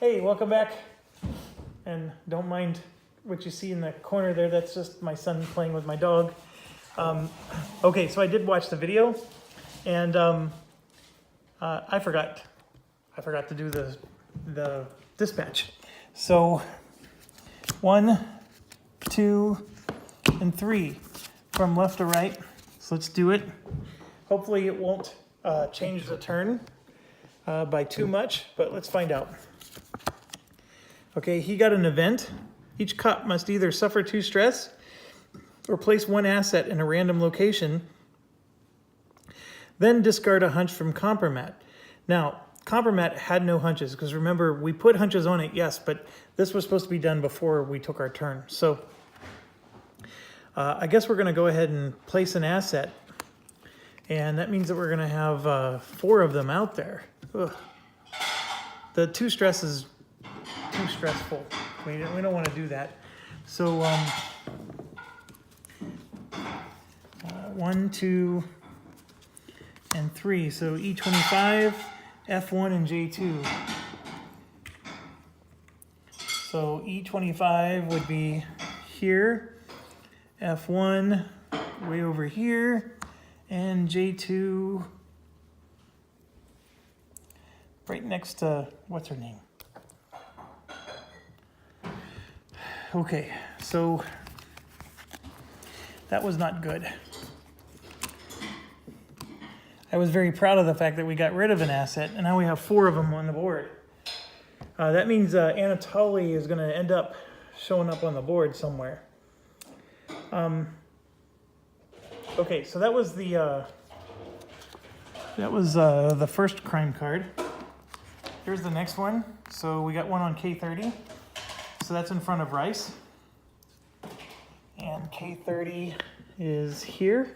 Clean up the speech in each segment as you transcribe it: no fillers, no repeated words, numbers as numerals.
Hey, welcome back. And don't mind what you see in the corner there. That's just my son playing with my dog. Okay, so I did watch the video, and I forgot to do the dispatch. So 1, 2, and 3 from left to right. So let's do it. Hopefully it won't change the turn by too much, but let's find out. Okay, he got an event. Each cup must either suffer 2 stress or place 1 asset in a random location, then discard a hunch from Compromat. Now, Compromat had no hunches, because remember, we put hunches on it, yes, but this was supposed to be done before we took our turn. So I guess we're going to go ahead and place an asset, and that means that we're going to have 4 of them out there. Ugh. The 2 stress is too stressful. We don't want to do that. So 1, 2, and 3. So E25, F1, and J2. So E25 would be here, F1 way over here, and J2 right next to, what's her name? Okay, so that was not good. I was very proud of the fact that we got rid of an asset, and now we have 4 of them on the board. That means Anatoly is going to end up showing up on the board somewhere. Okay, so that was the first crime card. Here's the next one. So we got one on K30. So that's in front of Rice. And K30 is here.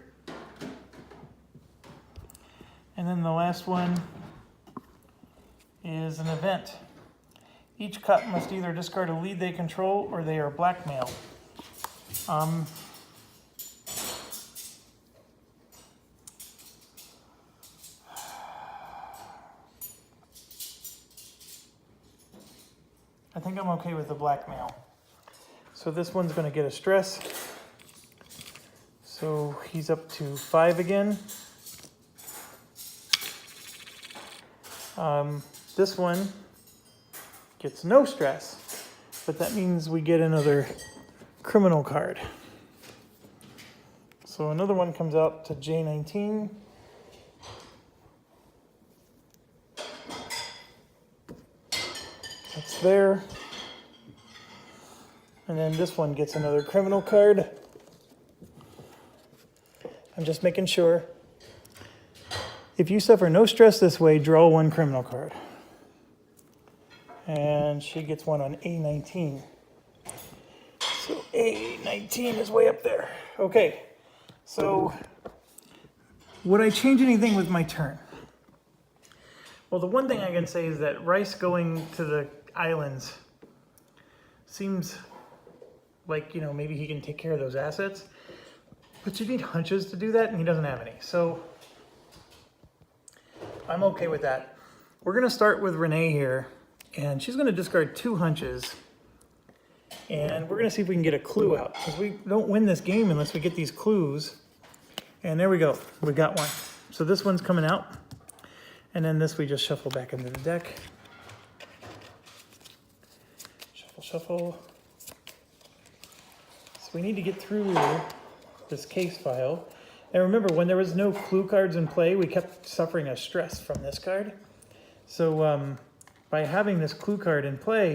And then the last one is an event. Each cup must either discard a lead they control or they are blackmailed. I think I'm okay with the blackmail. So this one's going to get a stress. So he's up to 5 again. This one gets no stress, but that means we get another criminal card. So another one comes out to J19. That's there. And then this one gets another criminal card. I'm just making sure. If you suffer no stress this way, draw 1 criminal card. And she gets one on A19. So A19 is way up there. Okay, so would I change anything with my turn? Well, the one thing I can say is that Rice going to the islands seems like, you know, maybe he can take care of those assets. But you need hunches to do that, and he doesn't have any. So I'm okay with that. We're going to start with Renee here, and she's going to discard 2 hunches. And we're going to see if we can get a clue out, because we don't win this game unless we get these clues. And there we go. We got one. So this one's coming out. And then this we just shuffle back into the deck. Shuffle, shuffle. So we need to get through this case file. And remember, when there was no clue cards in play, we kept suffering a stress from this card. So by having this clue card in play,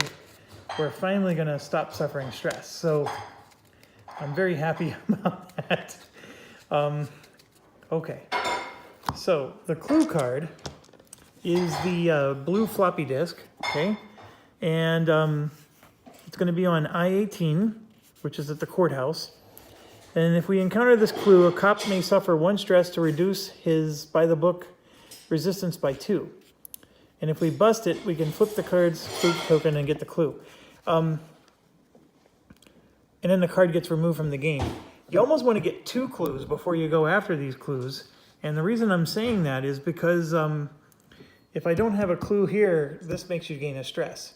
we're finally going to stop suffering stress. So I'm very happy about that. Okay, so the clue card is the blue floppy disk, okay? And it's going to be on I-18, which is at the courthouse. And if we encounter this clue, a cop may suffer 1 stress to reduce his by-the-book resistance by 2. And if we bust it, we can flip the card's clue token and get the clue. And then the card gets removed from the game. You almost want to get 2 clues before you go after these clues. And the reason I'm saying that is because if I don't have a clue here, this makes you gain a stress.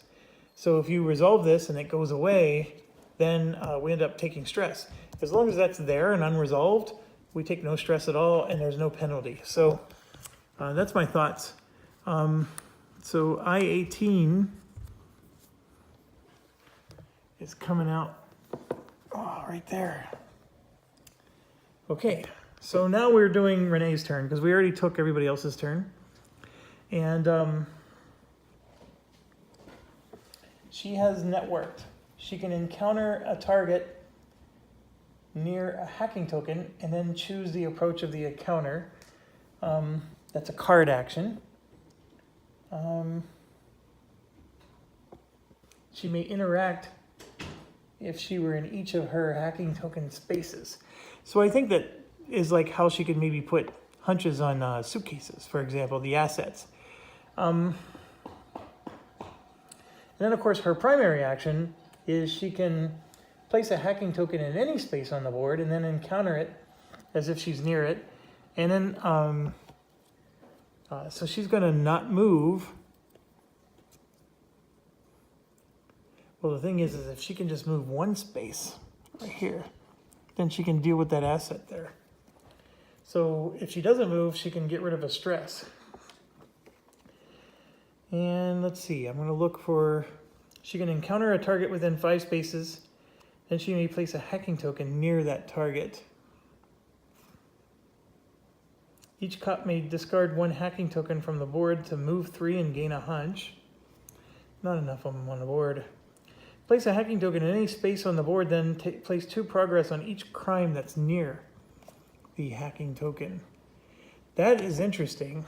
So if you resolve this and it goes away, then we end up taking stress. As long as that's there and unresolved, we take no stress at all and there's no penalty. So that's my thoughts. So I-18 is coming out right there. Okay, so now we're doing Renee's turn because we already took everybody else's turn. And she has networked. She can encounter a target near a hacking token and then choose the approach of the encounter. That's a card action. She may interact if she were in each of her hacking token spaces. So I think that is like how she could maybe put hunches on suitcases, for example, the assets. And then of course her primary action is she can place a hacking token in any space on the board and then encounter it as if she's near it. And then, so she's gonna not move. Well, the thing is if she can just move one space right here, then she can deal with that asset there. So if she doesn't move, she can get rid of a stress. And let's see, I'm gonna look for, she can encounter a target within 5 spaces, then she may place a hacking token near that target. Each cop may discard 1 hacking token from the board to move 3 and gain a hunch. Not enough of them on the board. Place a hacking token in any space on the board, then place 2 progress on each crime that's near the hacking token. That is interesting.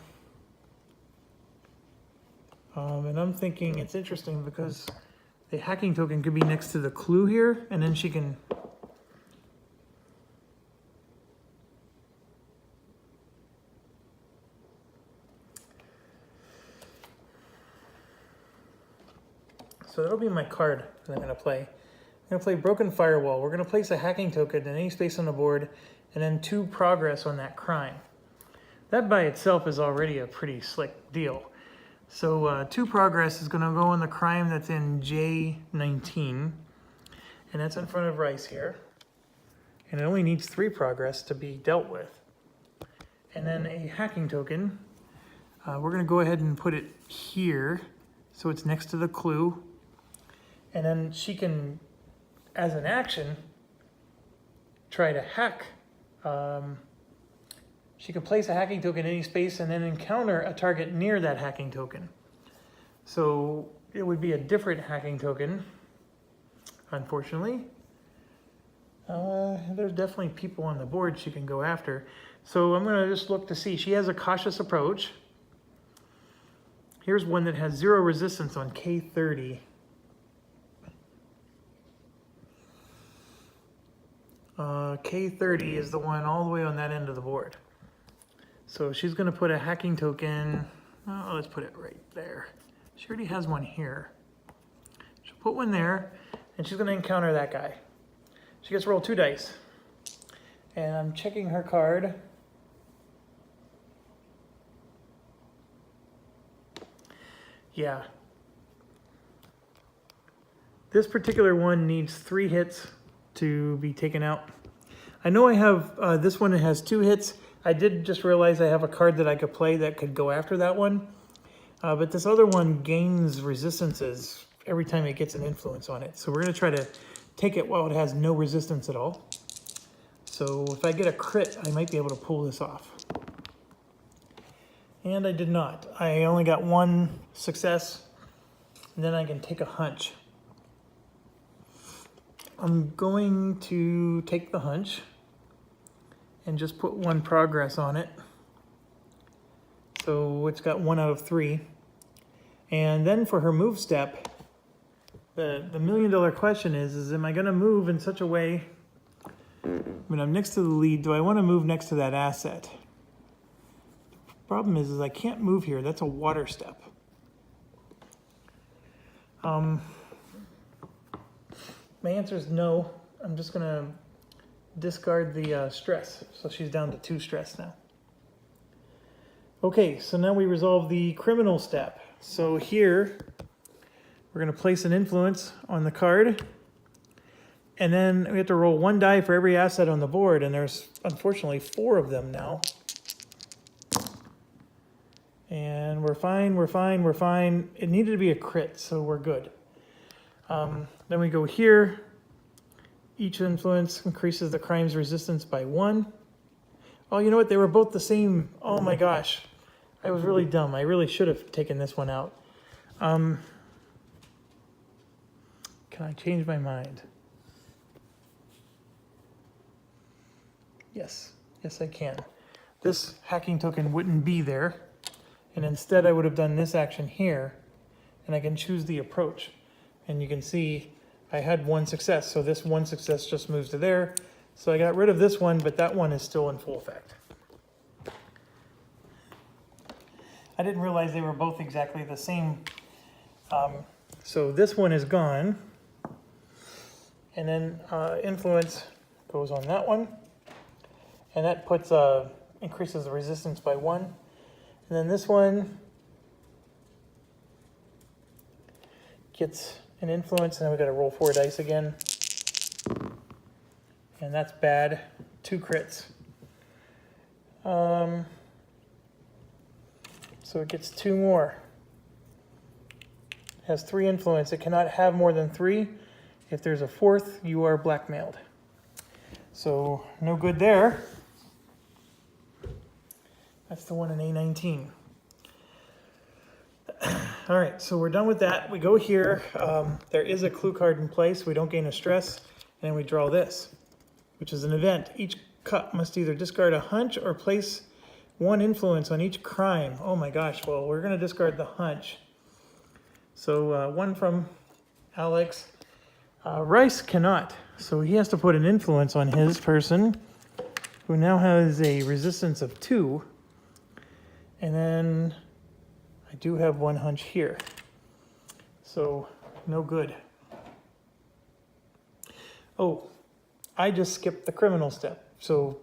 And I'm thinking it's interesting because the hacking token could be next to the clue here, and then she can so that'll be my card that I'm going to play. I'm going to play Broken Firewall. We're going to place a hacking token in any space on the board and then 2 progress on that crime. That by itself is already a pretty slick deal. So 2 progress is going to go on the crime that's in J19, and that's in front of Rice here. And it only needs 3 progress to be dealt with. And then a hacking token, we're going to go ahead and put it here so it's next to the clue. And then she can, as an action, try to hack. She can place a hacking token in any space and then encounter a target near that hacking token. So it would be a different hacking token, unfortunately. There's definitely people on the board she can go after. So I'm going to just look to see. She has a cautious approach. Here's one that has 0 resistance on K30. K30 is the one all the way on that end of the board. So she's going to put a hacking token, let's put it right there. She already has one here. She'll put one there, and she's going to encounter that guy. She gets to roll 2 dice. And I'm checking her card. Yeah. This particular one needs 3 hits to be taken out. I know I have, this one has 2 hits. I did just realize I have a card that I could play that could go after that one. But this other one gains resistances every time it gets an influence on it. So we're going to try to take it while it has no resistance at all. So if I get a crit, I might be able to pull this off. And I did not. I only got 1 success, and then I can take a hunch. I'm going to take the hunch and just put 1 progress on it. So it's got 1 out of 3. And then for her move step, the $1 million question is am I going to move in such a way, when I'm next to the lead, do I want to move next to that asset? The problem is I can't move here. That's a water step. My answer is no. I'm just going to discard the stress. So she's down to 2 stress now. Okay, so now we resolve the criminal step. So here, We're going to place an influence on the card. And then we have to roll 1 die for every asset on the board, and there's unfortunately 4 of them now. And we're fine, we're fine, we're fine. It needed to be a crit, so we're good. Then we go here. Each influence increases the crime's resistance by 1. Oh, you know what? They were both the same. Oh my gosh. I was really dumb. I really should have taken this one out. Can I change my mind? Yes, I can. This hacking token wouldn't be there, and instead I would have done this action here, and I can choose the approach. And you can see I had 1 success, so this 1 success just moves to there. So I got rid of this one, but that one is still in full effect. I didn't realize they were both exactly the same. So this one is gone, and then influence goes on that one. And that puts increases the resistance by 1. And then this one gets an influence, and then we got to roll 4 dice again. And that's bad. 2 crits. So it gets 2 more. It has 3 influence. It cannot have more than 3. If there's a 4th, you are blackmailed. So no good there. That's the one in A19. All right, so we're done with that. We go here. There is a clue card in place. We don't gain a stress. And then we draw this, which is an event. Each cup must either discard a hunch or place 1 influence on each crime. Oh my gosh, well, we're going to discard the hunch. So 1 from Alex. Rice cannot. So he has to put an influence on his person, who now has a resistance of 2. And then I do have 1 hunch here. So no good. Oh, I just skipped the criminal step. So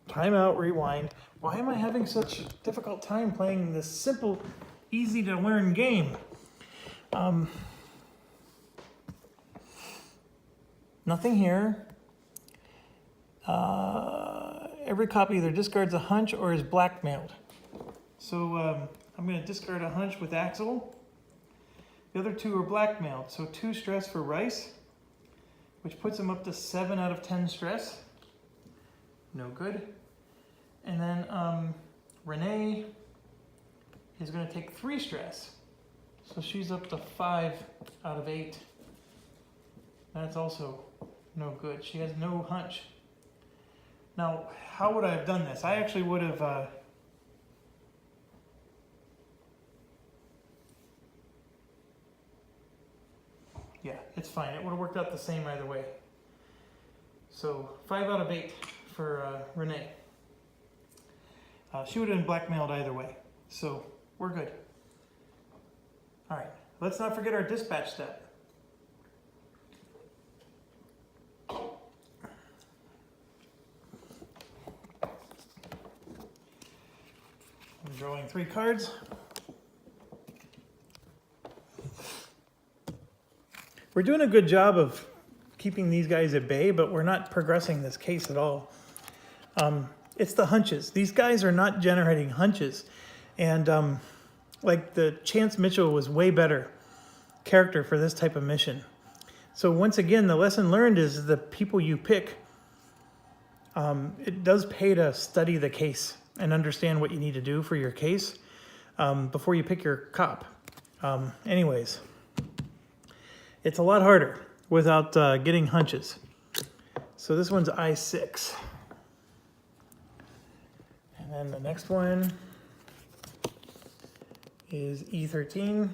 time out, rewind. Why am I having such a difficult time playing this simple, easy to learn game? Nothing here. Every copy either discards a hunch or is blackmailed. So I'm going to discard a hunch with Axel. The other 2 are blackmailed. So 2 stress for Rice, which puts him up to 7 out of 10 stress. No good. And then Renee is going to take 3 stress. So she's up to 5 out of 8. That's also no good. She has no hunch. Now, how would I have done this? I actually would have... yeah, it's fine. It would have worked out the same either way. So 5 out of 8 for Renee. She would have been blackmailed either way. So we're good. All right, let's not forget our dispatch step. I'm drawing 3 cards. We're doing a good job of keeping these guys at bay, but we're not progressing this case at all. It's the hunches. These guys are not generating hunches. And like the Chance Mitchell was way better character for this type of mission. So once again, the lesson learned is the people you pick, it does pay to study the case and understand what you need to do for your case before you pick your cop. Anyways, it's a lot harder without getting hunches. So this one's I6. And then the next one is E13.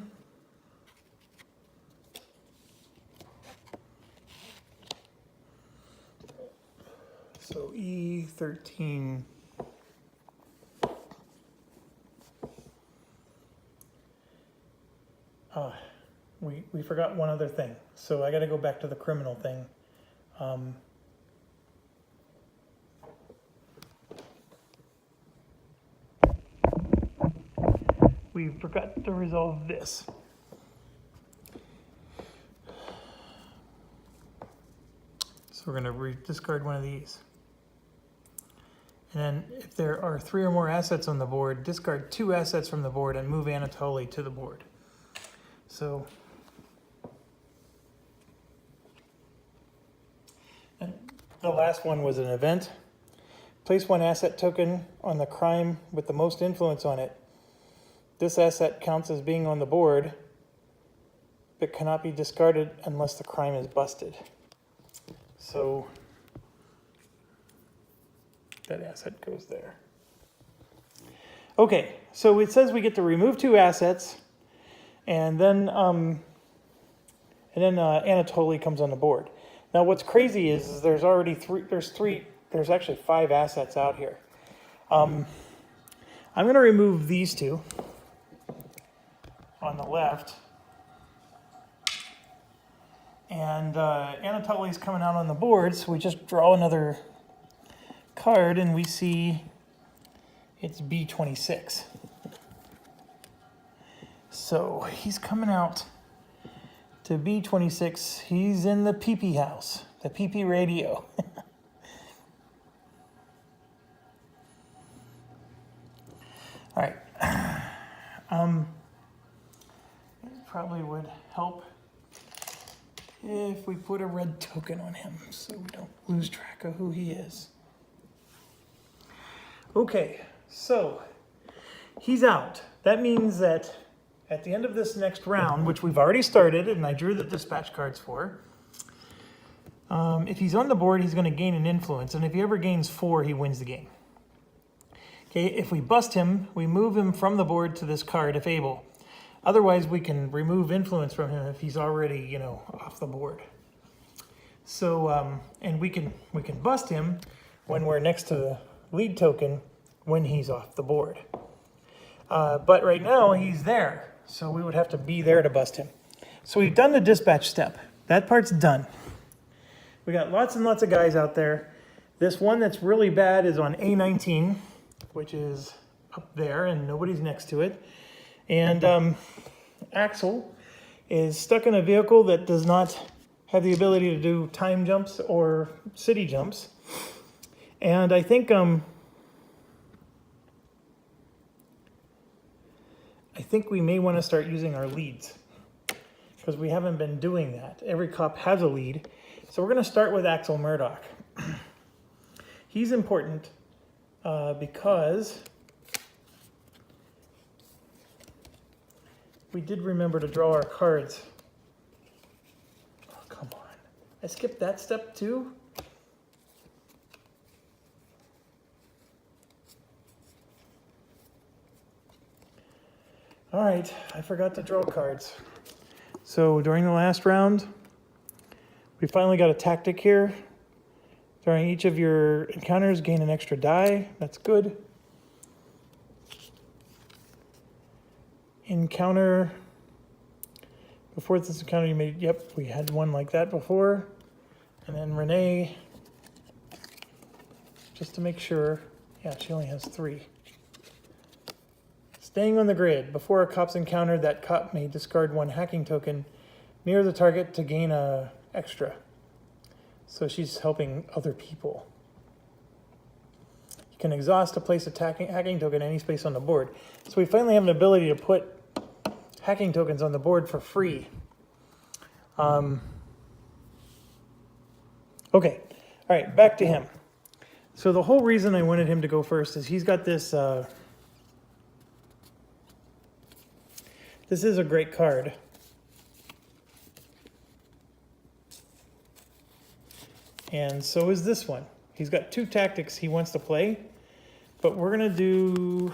So E13. We forgot one other thing. So I got to go back to the criminal thing. We forgot to resolve this. So we're going to discard one of these. And then if there are 3 or more assets on the board, discard 2 assets from the board and move Anatoly to the board. So, and the last one was an event. Place 1 asset token on the crime with the most influence on it. This asset counts as being on the board, but cannot be discarded unless the crime is busted. So that asset goes there. Okay, so it says we get to remove 2 assets, and then Anatoly comes on the board. Now what's crazy is there's already there's actually 5 assets out here. I'm going to remove these 2 on the left. And Anatoly's coming out on the board, so we just draw another card and we see it's B26. So he's coming out to B26. He's in the pp house, the pp radio. All right. It probably would help if we put a red token on him so we don't lose track of who he is. Okay, so he's out. That means that at the end of this next round, which we've already started and I drew the dispatch cards for, if he's on the board, he's going to gain an influence, and if he ever gains 4, he wins the game. Okay, if we bust him, we move him from the board to this card if able. Otherwise, we can remove influence from him if he's already, off the board. So, and we can bust him when we're next to the lead token when he's off the board. But right now, he's there, so we would have to be there to bust him. So we've done the dispatch step. That part's done. We got lots and lots of guys out there. This one that's really bad is on A19, which is up there, and nobody's next to it. And Axel is stuck in a vehicle that does not have the ability to do time jumps or city jumps. And I think we may want to start using our leads because we haven't been doing that. Every cop has a lead. So we're going to start with Axel Murdoch. He's important because we did remember to draw our cards. Oh, come on. I skipped that step too? All right, I forgot to draw cards. So during the last round, we finally got a tactic here. During each of your encounters, gain an extra die. That's good. Encounter. Before this encounter you made, yep, we had one like that before. And then Renee, just to make sure, yeah, she only has 3. Staying on the grid. Before a cop's encountered, that cop may discard 1 hacking token near the target to gain a extra. So she's helping other people. You can exhaust to place a hacking token any space on the board. So we finally have an ability to put hacking tokens on the board for free. Okay, all right, back to him. So the whole reason I wanted him to go first is he's got this, this is a great card. And so is this one. He's got 2 tactics he wants to play, but we're going to do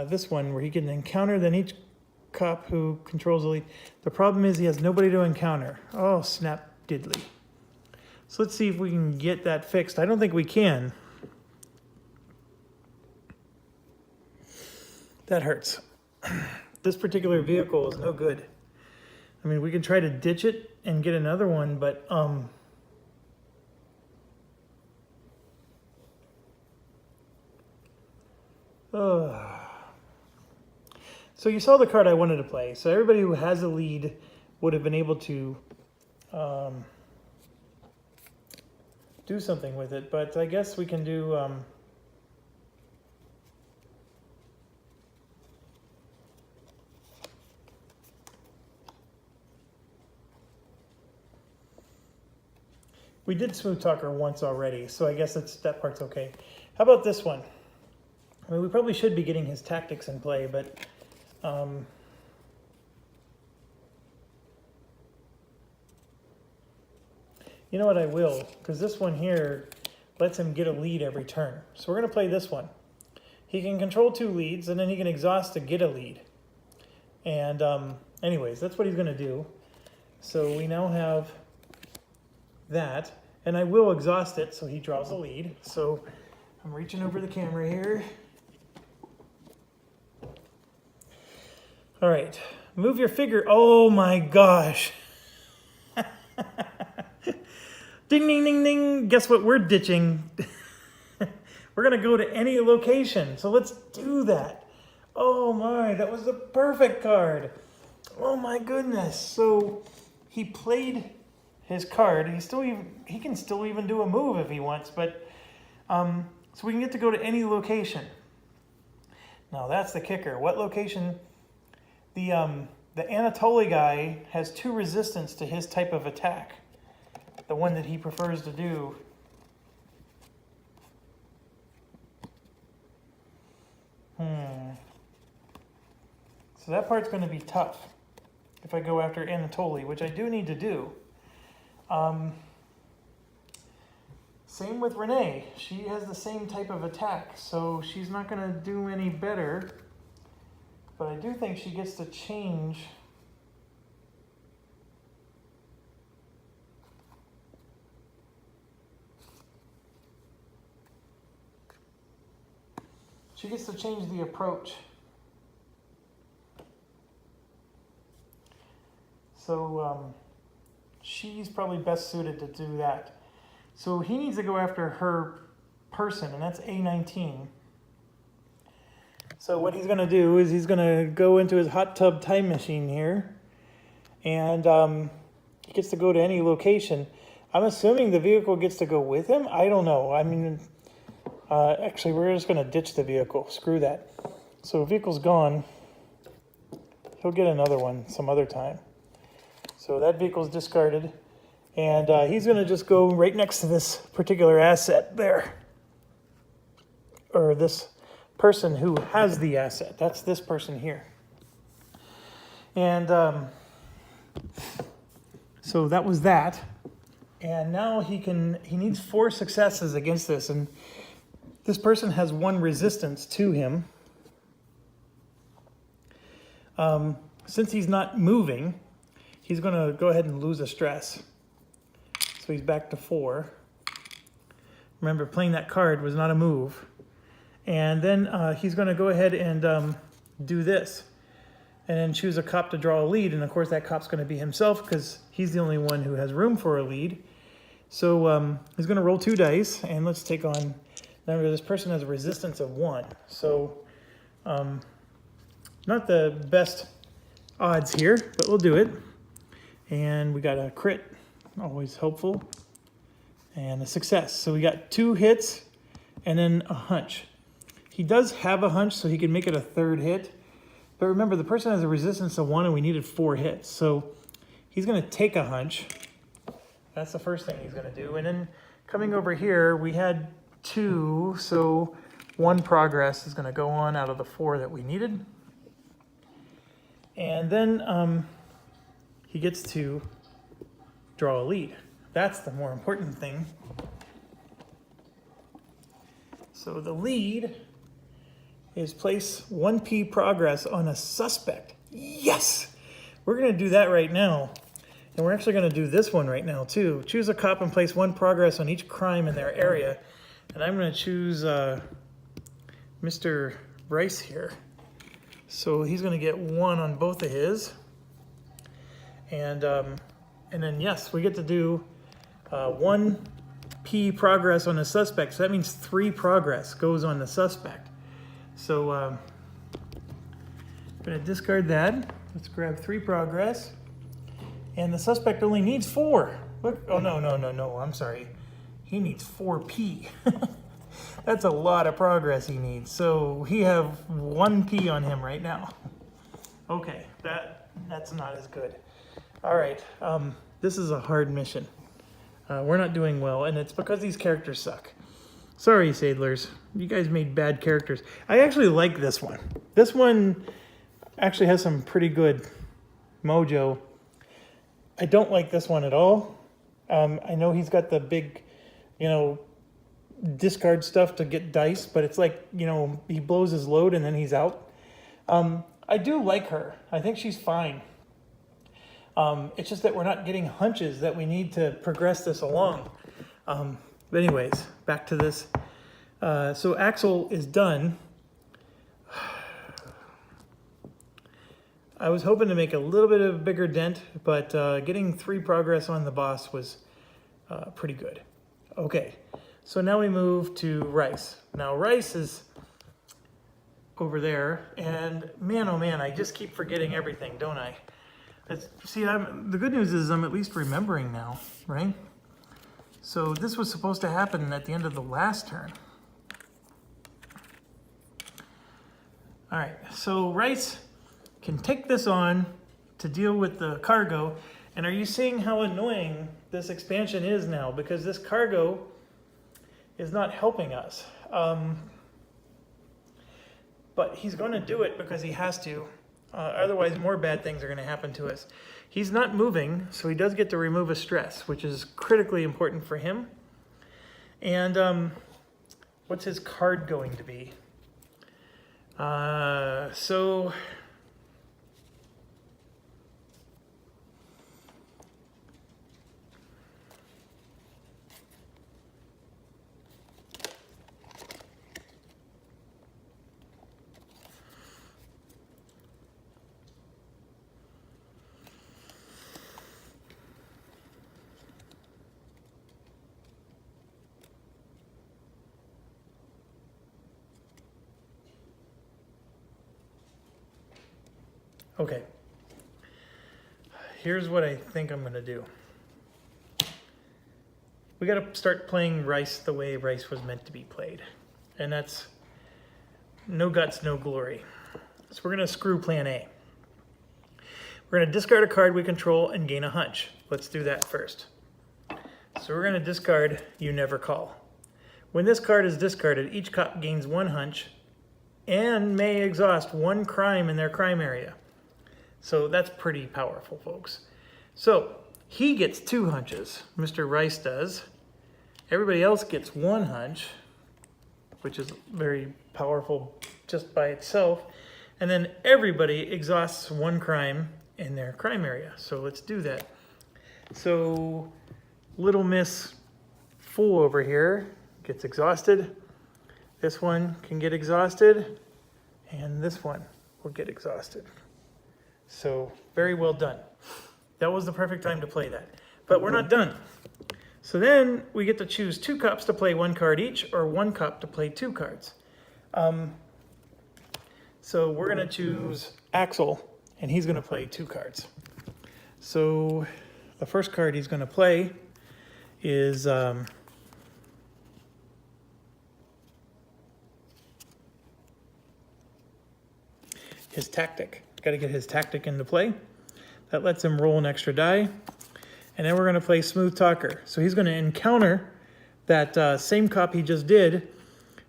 this one where he can encounter then each cop who controls the lead. The problem is he has nobody to encounter. Oh, snap diddly. So let's see if we can get that fixed. I don't think we can. That hurts. This particular vehicle is no good. I mean, we can try to ditch it and get another one, but So you saw the card I wanted to play. So everybody who has a lead would have been able to do something with it. But I guess we can do... we did Smooth Talker once already, so I guess that part's okay. How about this one? I mean, we probably should be getting his tactics in play, but you know what, I will, because this one here lets him get a lead every turn. So we're going to play this one. He can control 2 leads, and then he can exhaust to get a lead. And anyways, that's what he's going to do. So we now have that, and I will exhaust it so he draws a lead. So I'm reaching over the camera here. All right, move your figure. Oh my gosh. Ding, ding, ding, ding. Guess what we're ditching? We're gonna go to any location. So let's do that. Oh my, that was the perfect card. Oh my goodness. So he played his card. He can still even do a move if he wants, but so we can get to go to any location. Now that's the kicker. What location? The Anatoly guy has 2 resistance to his type of attack. The one that he prefers to do. So that part's going to be tough if I go after Anatoly, which I do need to do. Same with Renee. She has the same type of attack, so she's not going to do any better. But I do think she gets to change. She gets to change the approach. So she's probably best suited to do that. So he needs to go after her person, and that's A19. So what he's going to do is he's going to go into his hot tub time machine here, and he gets to go to any location. I'm assuming the vehicle gets to go with him. I don't know. I mean, actually, we're just going to ditch the vehicle. Screw that. So the vehicle's gone. He'll get another one some other time. So that vehicle's discarded, and he's going to just go right next to this particular asset there, or this person who has the asset. That's this person here. And so that was that. And now he needs 4 successes against this, and this person has 1 resistance to him. Since he's not moving, he's going to go ahead and lose a stress. So he's back to 4. Remember, playing that card was not a move. And then he's going to go ahead and do this. And then choose a cop to draw a lead. And of course that cop's going to be himself because he's the only one who has room for a lead. So he's going to roll 2 dice. And let's take on... Remember, this person has a resistance of 1. So not the best odds here, but we'll do it. And we got a crit. Always helpful. And a success. So we got 2 hits and then a hunch. He does have a hunch, so he can make it a 3rd hit. But remember, the person has a resistance of 1, and we needed 4 hits. So he's going to take a hunch. That's the first thing he's going to do. And then coming over here, we had 2, so 1 progress is going to go on out of the 4 that we needed. And then he gets to draw a lead. That's the more important thing. So the lead is place 1p progress on a suspect. Yes! We're going to do that right now. And we're actually going to do this one right now too. Choose a cop and place 1 progress on each crime in their area. And I'm going to choose Mr. Bryce here. So he's going to get 1 on both of his. And then yes, we get to do 1p progress on the suspect. So that means 3 progress goes on the suspect. So I'm gonna discard that. Let's grab 3 progress. And the suspect only needs 4. Look, oh no, I'm sorry. He needs 4p. That's a lot of progress he needs. So he have 1p on him right now. Okay, that's not as good. All right, this is a hard mission. We're not doing well, and it's because these characters suck. Sorry, Sadlers. You guys made bad characters. I actually like this one. This one actually has some pretty good mojo. I don't like this one at all. I know he's got the big, discard stuff to get dice, but it's like, he blows his load and then he's out. I do like her. I think she's fine. It's just that we're not getting hunches that we need to progress this along. But anyways, back to this. So Axel is done. I was hoping to make a little bit of a bigger dent, but getting 3 progress on the boss was pretty good. Okay, so now we move to Rice. Now Rice is over there, and man, oh man, I just keep forgetting everything, don't I? The good news is I'm at least remembering now, right? So this was supposed to happen at the end of the last turn. All right, so Rice can take this on to deal with the cargo. And are you seeing how annoying this expansion is now? Because this cargo is not helping us. But he's going to do it because he has to. Otherwise, more bad things are going to happen to us. He's not moving, so he does get to remove a stress, which is critically important for him. And what's his card going to be? So okay, here's what I think I'm going to do. We got to start playing Rice the way Rice was meant to be played. And that's no guts, no glory. So we're going to screw plan A. We're going to discard a card we control and gain a hunch. Let's do that first. So we're going to discard You Never Call. When this card is discarded, each cop gains 1 hunch and may exhaust 1 crime in their crime area. So that's pretty powerful, folks. So he gets 2 hunches, Mr. Rice does. Everybody else gets 1 hunch, which is very powerful just by itself. And then everybody exhausts 1 crime in their crime area. So let's do that. So Little Miss Fool over here gets exhausted. This one can get exhausted. And this one will get exhausted. So very well done. That was the perfect time to play that. But we're not done. So then we get to choose 2 cops to play 1 card each, or 1 cop to play 2 cards. So we're going to choose Axel, and he's going to play 2 cards. So the first card he's going to play is his tactic. Got to get his tactic into play. That lets him roll an extra die. And then we're going to play Smooth Talker. So he's going to encounter that same cop he just did.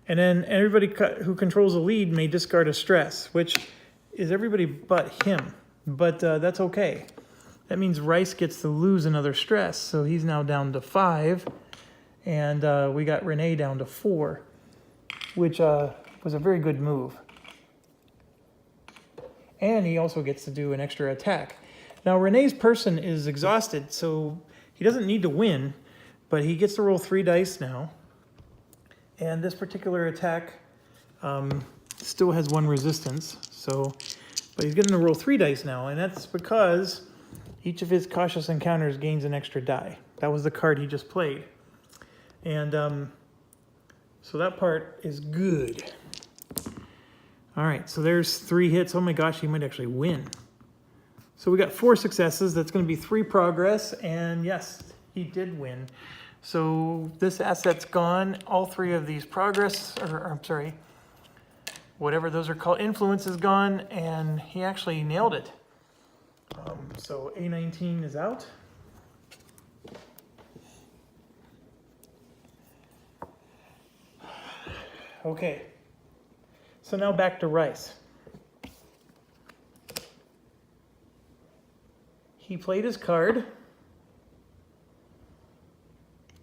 And then everybody who controls a lead may discard a stress, which is everybody but him. But that's okay. That means Rice gets to lose another stress. So he's now down to 5. And we got Renee down to 4, which was a very good move. And he also gets to do an extra attack. Now, Renee's person is exhausted, so he doesn't need to win, but he gets to roll 3 dice now. And this particular attack still has 1 resistance, but he's getting to roll 3 dice now, and that's because each of his cautious encounters gains an extra die. That was the card he just played. And so that part is good. All right, so there's 3 hits. Oh my gosh, he might actually win. So we got 4 successes. That's going to be 3 progress, and yes, he did win. So this asset's gone. All 3 of these progress, or I'm sorry, whatever those are called, influence is gone, and he actually nailed it. So A19 is out. Okay, so now back to Rice. He played his card.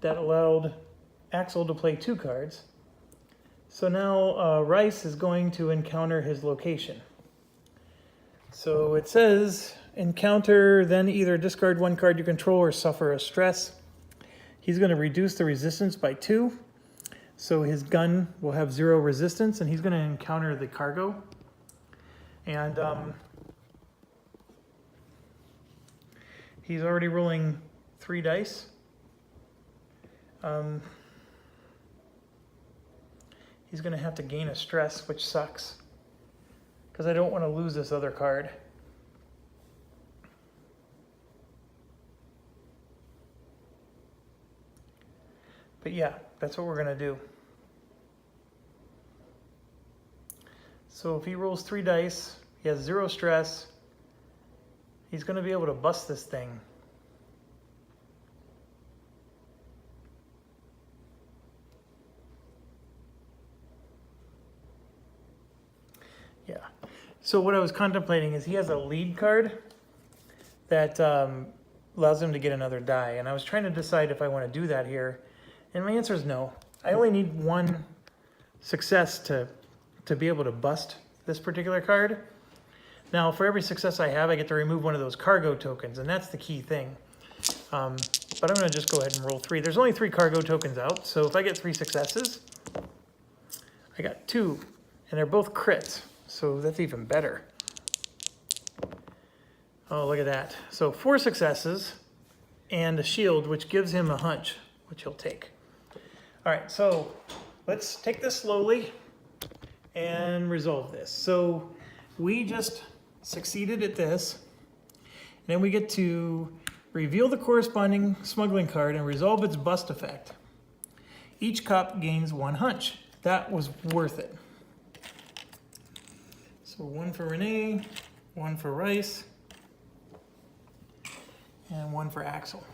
That allowed Axel to play 2 cards. So now Rice is going to encounter his location. So it says, encounter, then either discard 1 card you control or suffer a stress. He's going to reduce the resistance by 2. So his gun will have 0 resistance, and he's going to encounter the cargo. And he's already rolling 3 dice. He's going to have to gain a stress, which sucks, because I don't want to lose this other card. But yeah, that's what we're going to do. So if he rolls 3 dice, he has 0 stress, he's going to be able to bust this thing. Yeah. So what I was contemplating is he has a lead card that allows him to get another die. And I was trying to decide if I want to do that here. And my answer is no. I only need 1 success to be able to bust this particular card. Now, for every success I have, I get to remove 1 of those cargo tokens, and that's the key thing. But I'm going to just go ahead and roll 3. There's only 3 cargo tokens out, so if I get 3 successes, I got 2, and they're both crits, so that's even better. Oh, look at that. So 4 successes and a shield, which gives him a hunch, which he'll take. All right, so let's take this slowly and resolve this. So we just succeeded at this. And then we get to reveal the corresponding smuggling card and resolve its bust effect. Each cop gains 1 hunch. That was worth it. So 1 for Renee, 1 for Rice, and 1 for Axel.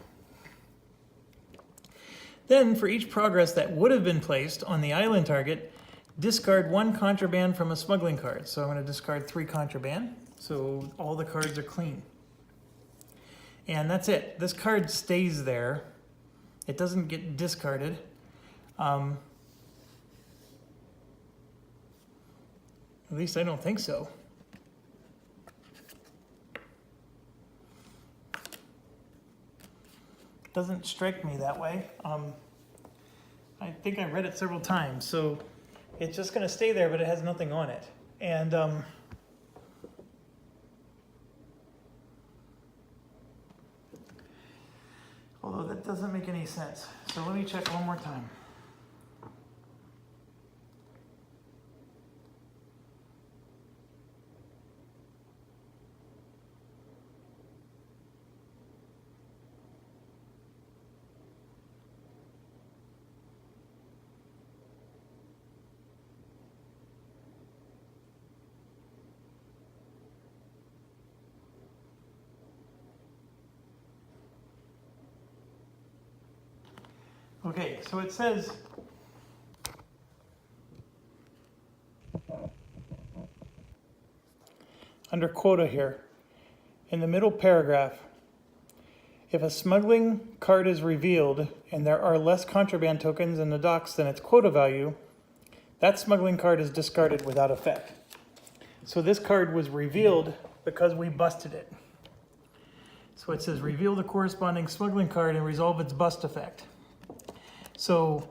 Then, for each progress that would have been placed on the island target, discard 1 contraband from a smuggling card. So I'm going to discard 3 contraband, so all the cards are clean. And that's it. This card stays there. It doesn't get discarded. At least I don't think so. Doesn't strike me that way. I think I read it several times, so it's just going to stay there, but it has nothing on it. And although that doesn't make any sense. So let me check one more time. Okay, so it says under quota here, in the middle paragraph, if a smuggling card is revealed and there are less contraband tokens in the docks than its quota value, that smuggling card is discarded without effect. So this card was revealed because we busted it. So it says reveal the corresponding smuggling card and resolve its bust effect. So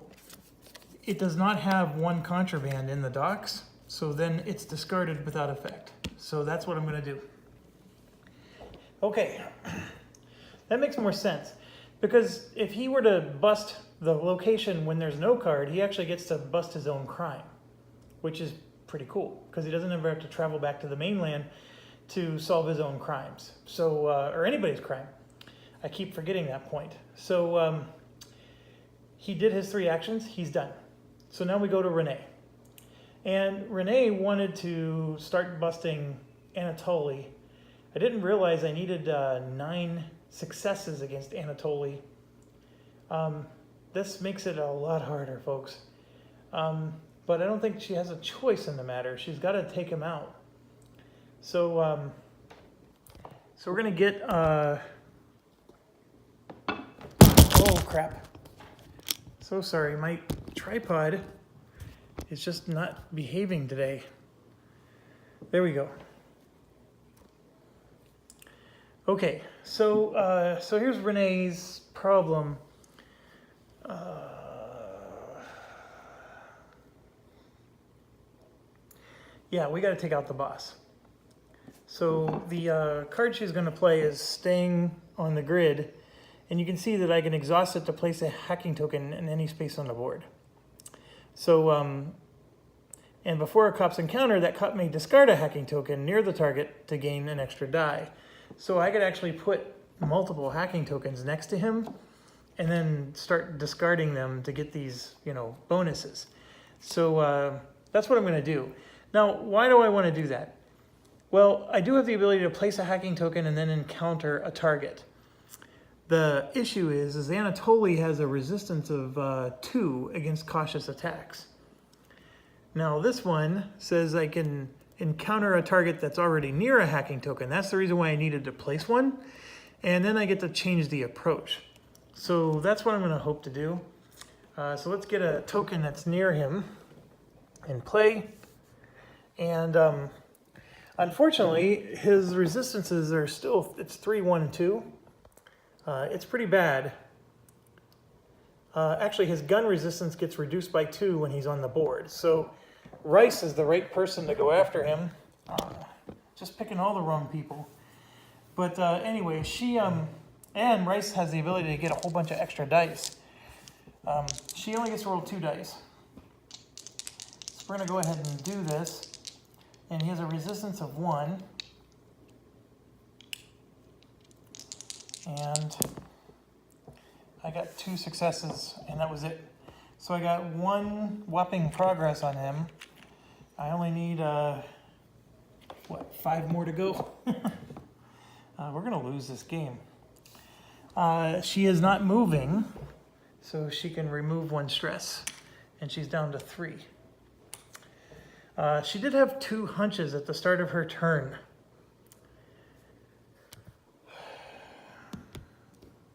it does not have 1 contraband in the docks, so then it's discarded without effect. So that's what I'm going to do. Okay, that makes more sense. Because if he were to bust the location when there's no card, he actually gets to bust his own crime, which is pretty cool because he doesn't ever have to travel back to the mainland to solve his own crimes. So, or anybody's crime. I keep forgetting that point. So he did his 3 actions. He's done. So now we go to Renee. And Renee wanted to start busting Anatoly. I didn't realize I needed 9 successes against Anatoly. This makes it a lot harder, folks. But I don't think she has a choice in the matter. She's got to take him out. So, so we're gonna get. Oh crap! So sorry, my tripod is just not behaving today. There we go. Okay, so so here's Renee's problem. Yeah, we got to take out the boss. So the card she's going to play is staying on the grid, and you can see that I can exhaust it to place a hacking token in any space on the board. So, and before a cop's encounter, that cop may discard a hacking token near the target to gain an extra die. So I could actually put multiple hacking tokens next to him and then start discarding them to get these, you know, bonuses. So that's what I'm going to do. Now, why do I want to do that? Well, I do have the ability to place a hacking token and then encounter a target. The issue is Anatoly has a resistance of 2 against cautious attacks. Now, this one says I can encounter a target that's already near a hacking token. That's the reason why I needed to place one. And then I get to change the approach. So that's what I'm going to hope to do. So let's get a token that's near him in play. And unfortunately, his resistances are still, it's 3, 1, and 2. It's pretty bad. Actually, his gun resistance gets reduced by 2 when he's on the board. So Rice is the right person to go after him. Just picking all the wrong people. But anyway, and Rice has the ability to get a whole bunch of extra dice. She only gets to roll 2 dice. So we're going to go ahead and do this. And he has a resistance of 1. And I got 2 successes, and that was it. So I got 1 whopping progress on him. I only need, 5 more to go? We're going to lose this game. She is not moving, so she can remove 1 stress, and she's down to 3. She did have 2 hunches at the start of her turn.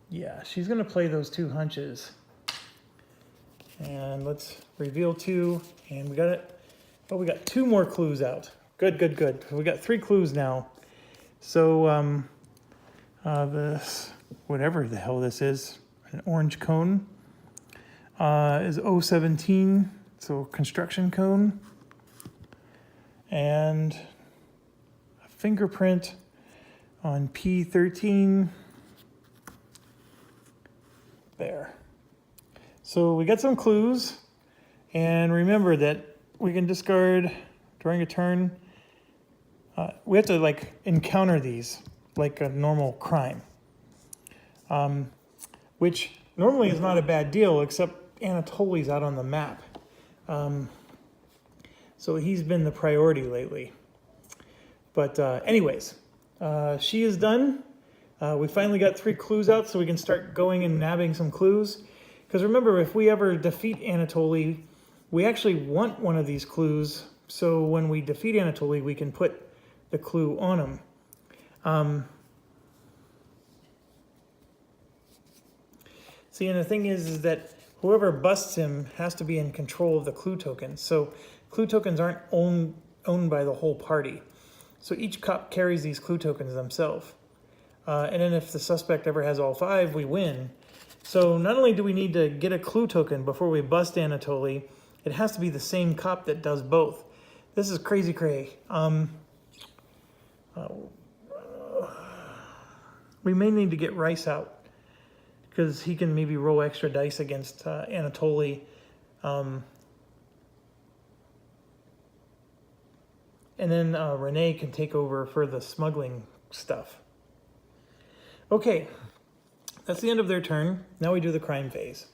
Yeah, she's going to play those 2 hunches. And let's reveal 2, and we got it. Oh, we got 2 more clues out. Good, good, good. We got 3 clues now. So, this, whatever the hell this is, an orange cone, is 017, so construction cone. And a fingerprint on pt3. There. So we got some clues, and remember that we can discard during a turn. We have to like encounter these like a normal crime, which normally is not a bad deal, except Anatoly's out on the map. So he's been the priority lately. But anyways, she is done. We finally got 3 clues out, so we can start going and nabbing some clues. Because remember, if we ever defeat Anatoly, we actually want one of these clues. So when we defeat Anatoly, we can put the clue on him. See, and the thing is that whoever busts him has to be in control of the clue tokens. So clue tokens aren't owned by the whole party. So each cop carries these clue tokens themselves. And then if the suspect ever has all 5, we win. So not only do we need to get a clue token before we bust Anatoly, it has to be the same cop that does both. This is crazy cray. We may need to get Rice out because he can maybe roll extra dice against Anatoly. And then Renee can take over for the smuggling stuff. Okay, that's the end of their turn. Now we do the crime phase.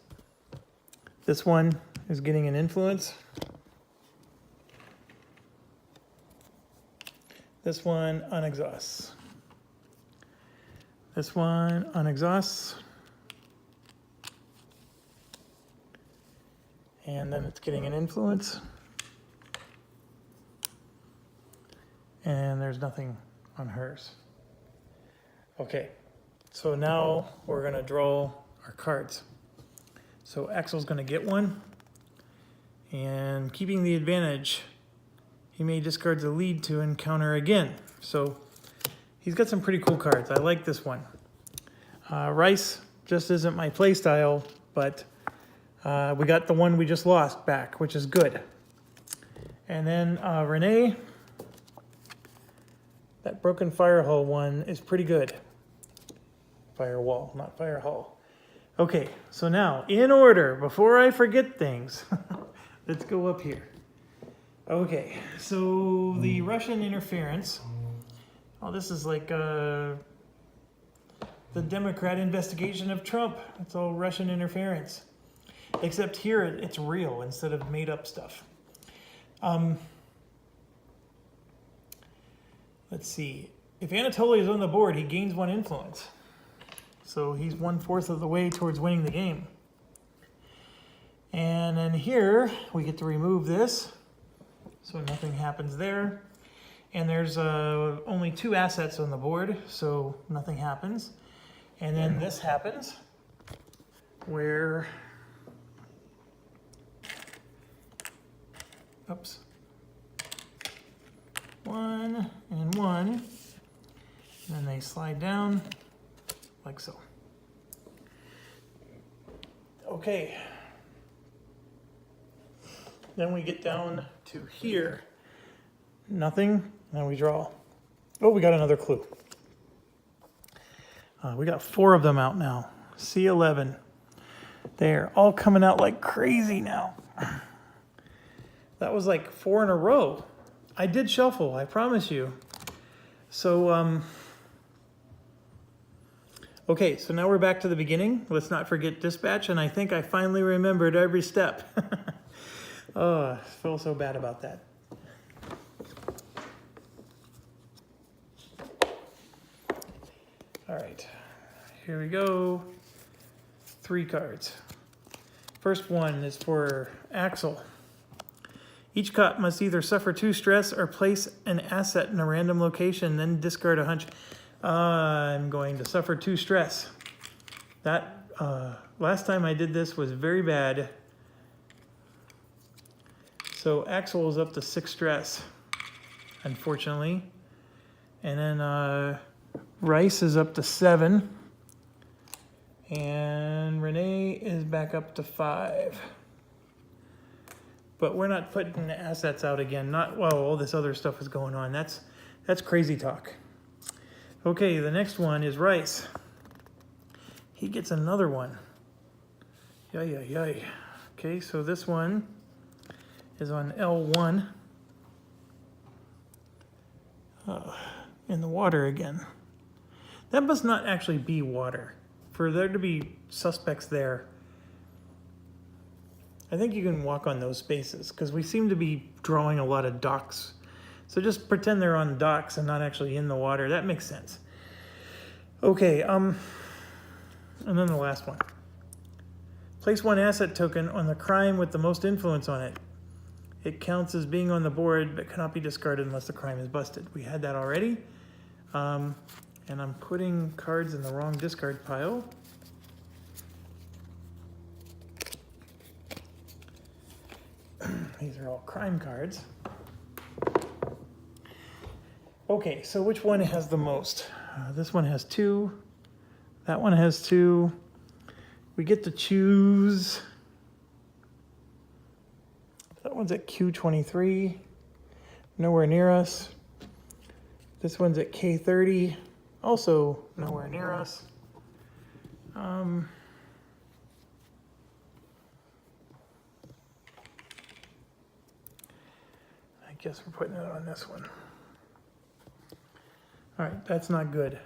This one is getting an influence. This one unexhausts. This one unexhausts. And then it's getting an influence. And there's nothing on hers. Okay, so now we're gonna draw our cards. So Axel's gonna get one, and keeping the advantage, he may discard the lead to encounter again. So he's got some pretty cool cards. I like this one. Rice just isn't my play style, but we got the one we just lost back, which is good. And then Renee, that broken firehall one is pretty good. Firewall, not firehall. Okay, so now, in order, before I forget things, let's go up here. Okay, so the Russian interference. Oh, this is like the Democrat investigation of Trump. It's all Russian interference. Except here, it's real instead of made up stuff. Let's see. If Anatoly is on the board, he gains 1 influence. So he's 1/4 of the way towards winning the game. And then here, we get to remove this. So nothing happens there. And there's only 2 assets on the board, so nothing happens. And then this happens, where... Oops. 1 and 1, and then they slide down like so. Okay. Then we get down to here. Nothing, and we draw. Oh, we got another clue. We got 4 of them out now. C11. They're all coming out like crazy now. That was like 4 in a row. I did shuffle, I promise you. So, okay, so now we're back to the beginning. Let's not forget dispatch, and I think I finally remembered every step. Oh, I feel so bad about that. All right, here we go. 3 cards. First one is for Axel. Each cop must either suffer 2 stress or place an asset in a random location, then discard a hunch. I'm going to suffer 2 stress. That last time I did this was very bad. So Axel is up to 6 stress, unfortunately. And then Rice is up to 7. And Renee is back up to 5. But we're not putting the assets out again. Not while all this other stuff is going on. That's crazy talk. Okay, the next one is Rice. He gets another one. Yay. Okay, so this one is on L1. In the water again. That must not actually be water. For there to be suspects there, I think you can walk on those spaces because we seem to be drawing a lot of docks. So just pretend they're on docks and not actually in the water. That makes sense. Okay, and then the last one. Place 1 asset token on the crime with the most influence on it. It counts as being on the board but cannot be discarded unless the crime is busted. We had that already. And I'm putting cards in the wrong discard pile. These are all crime cards. Okay, so which one has the most? This one has 2. That one has 2. We get to choose. That one's at Q23. Nowhere near us. This one's at K30. Also nowhere near us. Guess we're putting it on this one. All right, that's not good.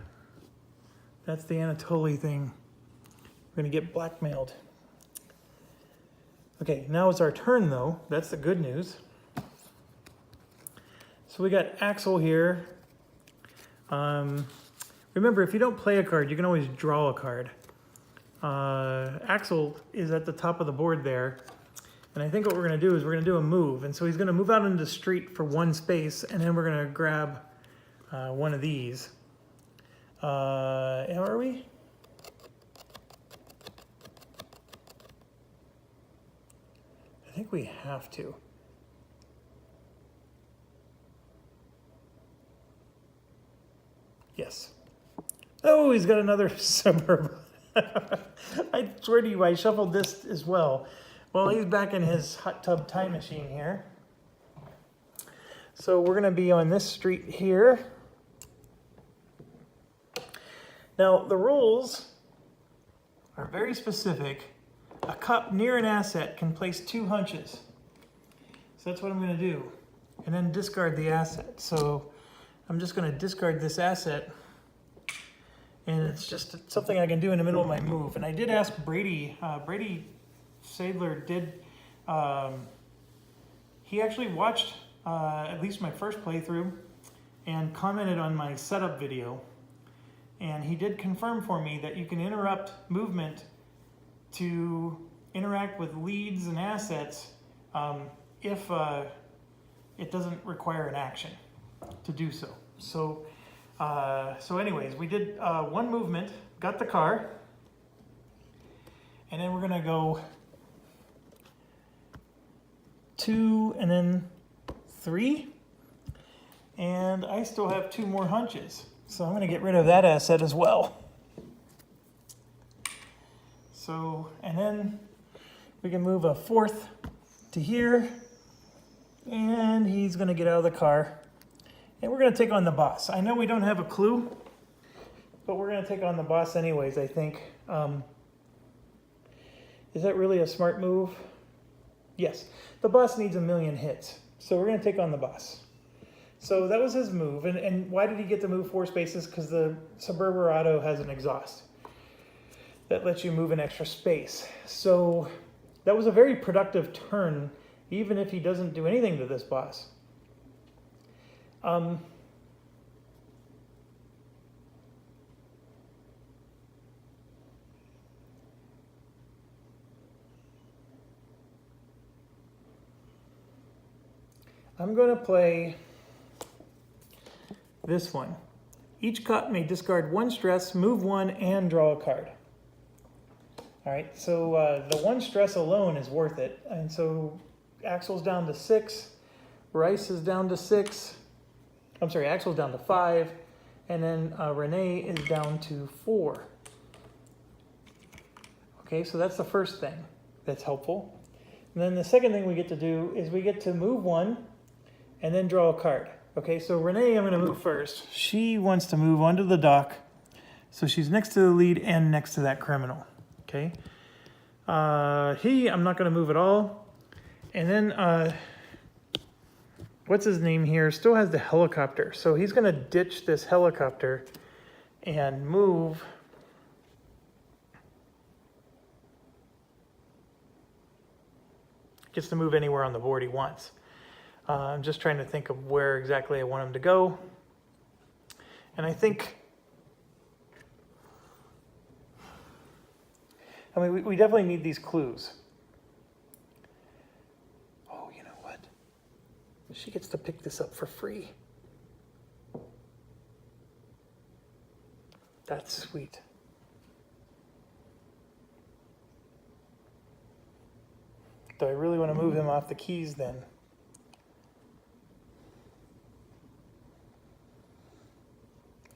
That's the Anatoly thing. We're gonna get blackmailed. Okay, now it's our turn though. That's the good news. So we got Axel here. Remember, if you don't play a card, you can always draw a card. Axel is at the top of the board there. And I think what we're gonna do is we're gonna do a move. And so he's gonna move out into the street for one space, and then we're gonna grab one of these. Are we? I think we have to. Yes. Oh, he's got another suburb. I swear to you, I shuffled this as well. Well, he's back in his hot tub time machine here. So we're going to be on this street here. Now, the rules are very specific. A cup near an asset can place 2 hunches. So that's what I'm going to do. And then discard the asset. So I'm just going to discard this asset. And it's just something I can do in the middle of my move. And I did ask Brady. Brady Sadler did. He actually watched at least my first playthrough and commented on my setup video. And he did confirm for me that you can interrupt movement to interact with leads and assets if it doesn't require an action to do so. So anyways, we did one movement, got the car, and then we're gonna go 2 and then 3, and I still have 2 more hunches. So I'm gonna get rid of that asset as well. So, and then we can move a 4th to here, and he's gonna get out of the car. And we're gonna take on the boss. I know we don't have a clue, but we're gonna take on the boss anyways, I think. Is that really a smart move? Yes, the boss needs 1,000,000 hits. So we're gonna take on the boss. So that was his move. And why did he get to move 4 spaces? Because the Suburberado has an exhaust that lets you move an extra space. So that was a very productive turn, even if he doesn't do anything to this boss. I'm going to play this one. Each cup may discard 1 stress, move 1, and draw a card. All right, so the 1 stress alone is worth it. And so Axel's down to 6, Rice is down to 6. I'm sorry, Axel's down to 5, and then Renee is down to 4. Okay, so that's the first thing that's helpful. And then the second thing we get to do is we get to move 1 and then draw a card. Okay, so Renee, I'm going to move first. She wants to move onto the dock, so she's next to the lead and next to that criminal. Okay, I'm not going to move at all. And then what's his name here still has the helicopter, so he's going to ditch this helicopter and move gets to move anywhere on the board he wants. I'm just trying to think of where exactly I want him to go. And I think, I mean, we definitely need these clues. Oh, you know what? She gets to pick this up for free. That's sweet. Do I really want to move him off the keys then?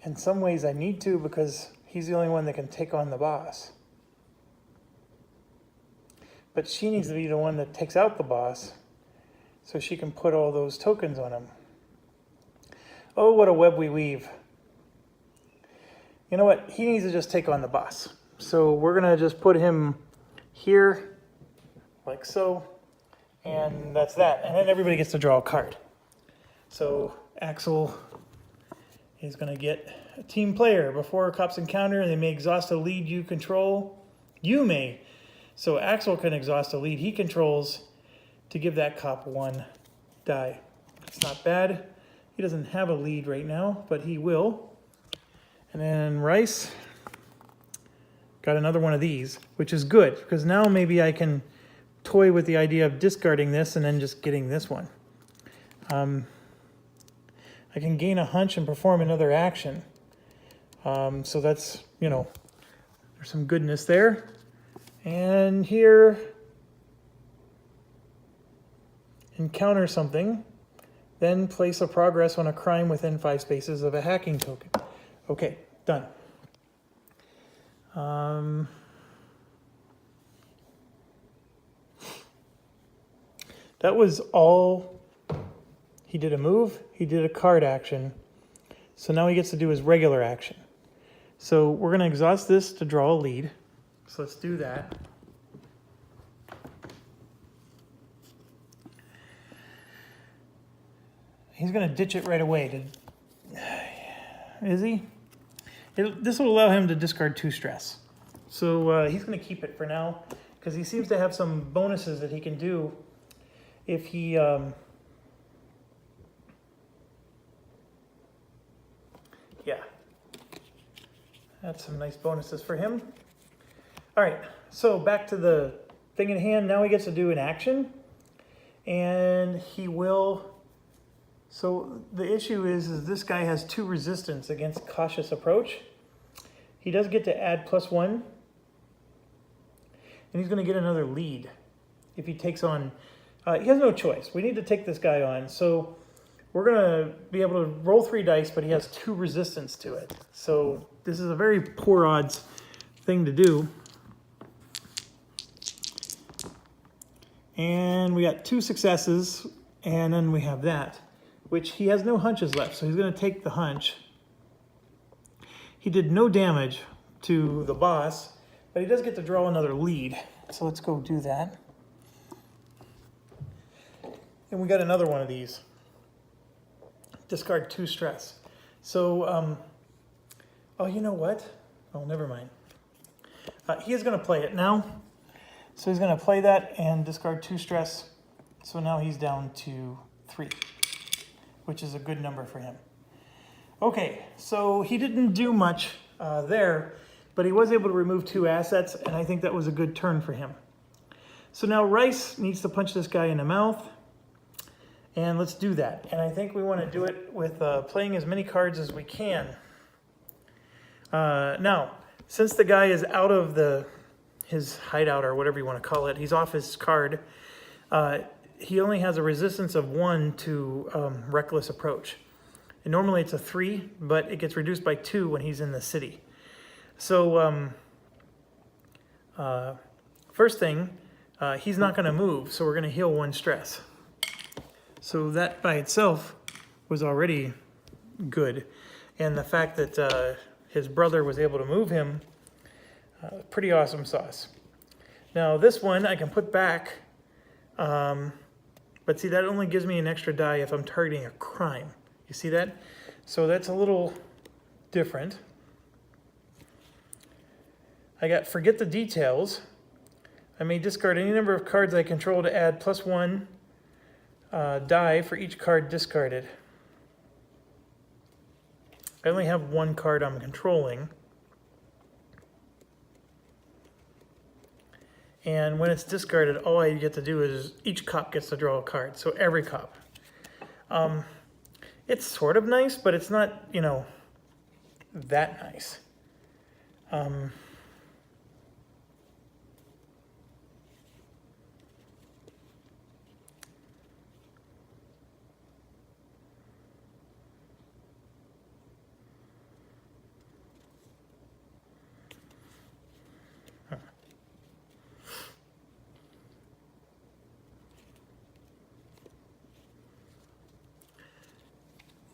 In some ways I need to, because he's the only one that can take on the boss. But she needs to be the one that takes out the boss so she can put all those tokens on him. Oh, what a web we weave. You know what? He needs to just take on the boss. So we're going to just put him here, like so, and that's that. And then everybody gets to draw a card. So Axel is going to get a team player. Before cops encounter, they may exhaust a lead you control. You may. So Axel can exhaust a lead he controls to give that cop 1 die. It's not bad. He doesn't have a lead right now, but he will. And then Rice got another one of these, which is good, because now maybe I can toy with the idea of discarding this and then just getting this one. I can gain a hunch and perform another action. So that's, you know, there's some goodness there. And here, encounter something, then place a progress on a crime within 5 spaces of a hacking token. Okay, done. That was all. He did a move, he did a card action. So now he gets to do his regular action. So we're going to exhaust this to draw a lead. So let's do that. He's going to ditch it right away. Is he? This will allow him to discard 2 stress. So he's going to keep it for now, because he seems to have some bonuses that he can do if he... Yeah, that's some nice bonuses for him. All right, so back to the thing in hand. Now he gets to do an action, and he will. So the issue is this guy has 2 resistance against cautious approach. He does get to add +1, and he's going to get another lead if he takes on. He has no choice. We need to take this guy on. So we're going to be able to roll 3 dice, but he has 2 resistance to it. So this is a very poor odds thing to do. And we got 2 successes, and then we have that, which he has no hunches left. So he's going to take the hunch. He did no damage to the boss, but he does get to draw another lead. So let's go do that. And we got another one of these. Discard 2 stress. So, oh, you know what? Oh, never mind. He is going to play it now. So he's going to play that and discard 2 stress. So now he's down to 3, which is a good number for him. Okay, so he didn't do much there, but he was able to remove 2 assets, and I think that was a good turn for him. So now Rice needs to punch this guy in the mouth. And let's do that. And I think we want to do it with playing as many cards as we can. Now, since the guy is out of his hideout, or whatever you want to call it, he's off his card, he only has a resistance of 1 to reckless approach. And normally it's a 3, but it gets reduced by 2 when he's in the city. So first thing, he's not going to move, so we're going to heal 1 stress. So that by itself was already good. And the fact that his brother was able to move him, pretty awesome sauce. Now this one I can put back, but see, that only gives me an extra die if I'm targeting a crime. You see that? So that's a little different. I got forget the details. I may discard any number of cards I control to add +1 die for each card discarded. I only have 1 card I'm controlling. And when it's discarded, all I get to do is each cop gets to draw a card. So every cop. It's sort of nice, but it's not, you know, that nice.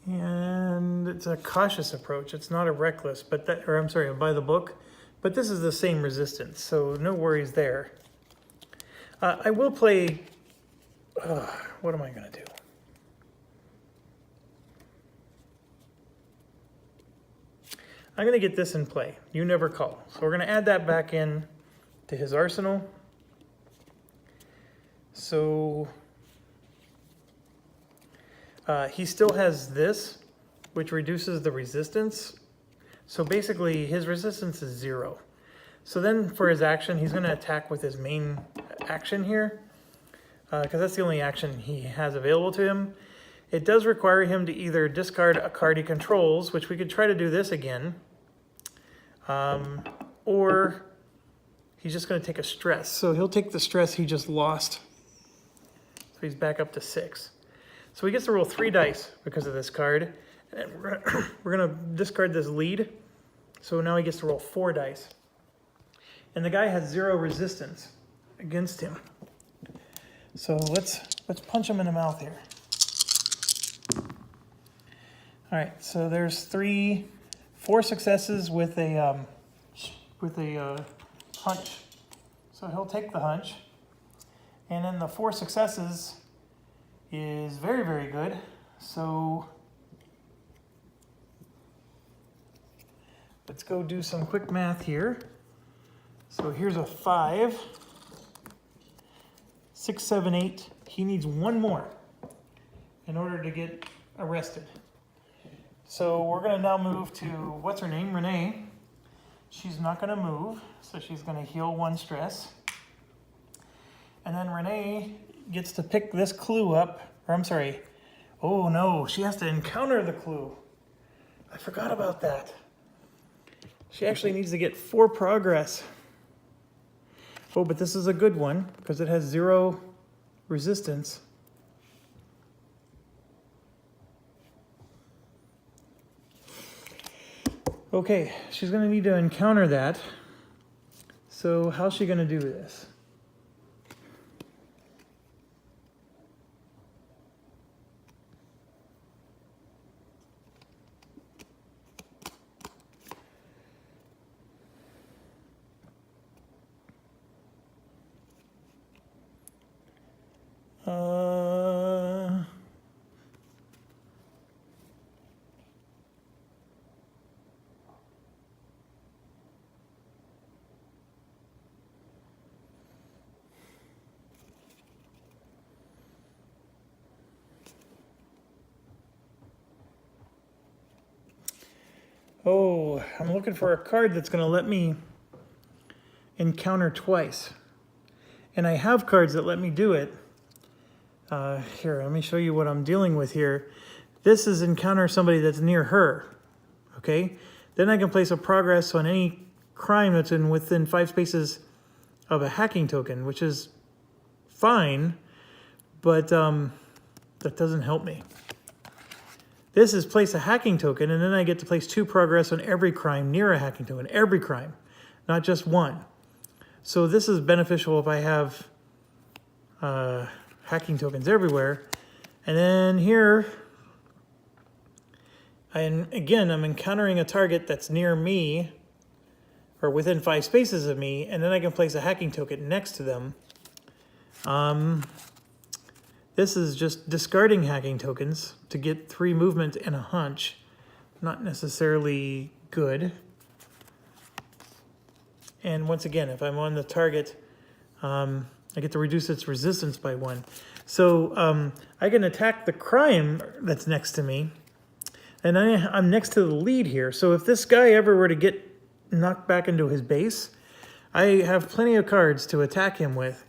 And it's a cautious approach. It's not a reckless, but that, or I'm sorry, by the book. But this is the same resistance, so no worries there. I will play. What am I going to do? I'm going to get this in play. You never call. So we're going to add that back in to his arsenal. So he still has this, which reduces the resistance. So basically his resistance is 0. So then for his action, he's going to attack with his main action here, because that's the only action he has available to him. It does require him to either discard a card he controls, which we could try to do this again, or he's just going to take a stress. So he'll take the stress he just lost. So he's back up to 6. So he gets to roll 3 dice because of this card. And we're going to discard this lead. So now he gets to roll 4 dice. And the guy has 0 resistance against him. So let's punch him in the mouth here. All right, so there's 4 successes with a hunch. So he'll take the hunch. And then the 4 successes is very, very good. So let's go do some quick math here. So here's a 5, 6, 7, 8. He needs 1 more in order to get arrested. So we're going to now move to, what's her name? Renee. She's not going to move, so she's going to heal 1 stress. And then Renee gets to pick this clue up, or I'm sorry, oh no, she has to encounter the clue. I forgot about that. She actually needs to get 4 progress. Oh, but this is a good one because it has 0 resistance. Okay, she's going to need to encounter that. So how's she going to do this? Oh, I'm looking for a card that's going to let me encounter twice. And I have cards that let me do it. Here, let me show you what I'm dealing with here. This is encounter somebody that's near her. Okay? Then I can place a progress on any crime that's within 5 spaces of a hacking token, which is fine, but that doesn't help me. This is place a hacking token, and then I get to place 2 progress on every crime near a hacking token. Every crime, not just 1. So this is beneficial if I have hacking tokens everywhere. And then here, I'm encountering a target that's near me, or within 5 spaces of me, and then I can place a hacking token next to them. This is just discarding hacking tokens to get 3 movement and a hunch. Not necessarily good. And once again, if I'm on the target, I get to reduce its resistance by 1. So I can attack the crime that's next to me. And I'm next to the lead here. So if this guy ever were to get knocked back into his base, I have plenty of cards to attack him with.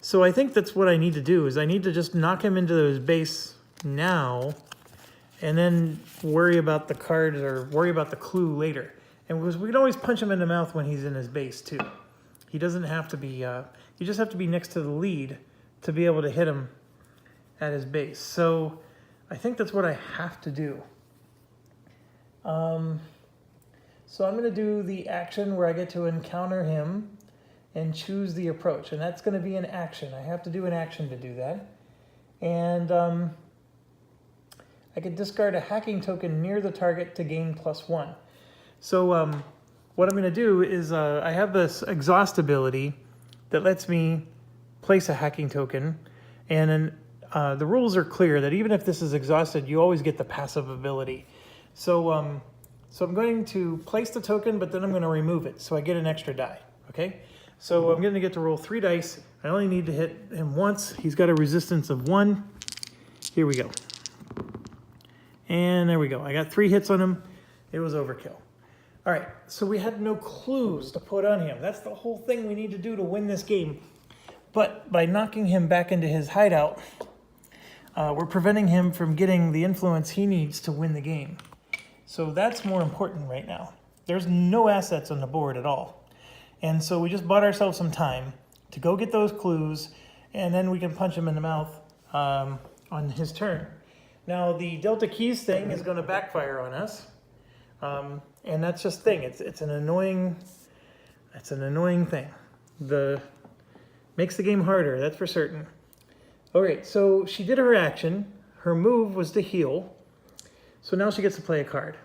So I think that's what I need to do, is I need to just knock him into his base now, and then worry about the cards or worry about the clue later. And because we can always punch him in the mouth when he's in his base too. He doesn't have to be, you just have to be next to the lead to be able to hit him at his base. So I think that's what I have to do. So I'm going to do the action where I get to encounter him and choose the approach, and that's going to be an action. I have to do an action to do that. And I could discard a hacking token near the target to gain +1. So what I'm going to do is I have this exhaust ability that lets me place a hacking token, and then the rules are clear that even if this is exhausted, you always get the passive ability. So So I'm going to place the token, but then I'm going to remove it, so I get an extra die, okay? So I'm going to get to roll 3 dice. I only need to hit him once. He's got a resistance of 1. Here we go. And there we go. I got 3 hits on him. It was overkill. All right, so we had no clues to put on him. That's the whole thing we need to do to win this game. But by knocking him back into his hideout, we're preventing him from getting the influence he needs to win the game. So that's more important right now. There's no assets on the board at all. And so we just bought ourselves some time to go get those clues, and then we can punch him in the mouth on his turn. Now the Delta Keys thing is going to backfire on us. And that's just thing. It's an annoying thing. Makes the game harder, that's for certain. All right, so she did her action. Her move was to heal. So now she gets to play a card.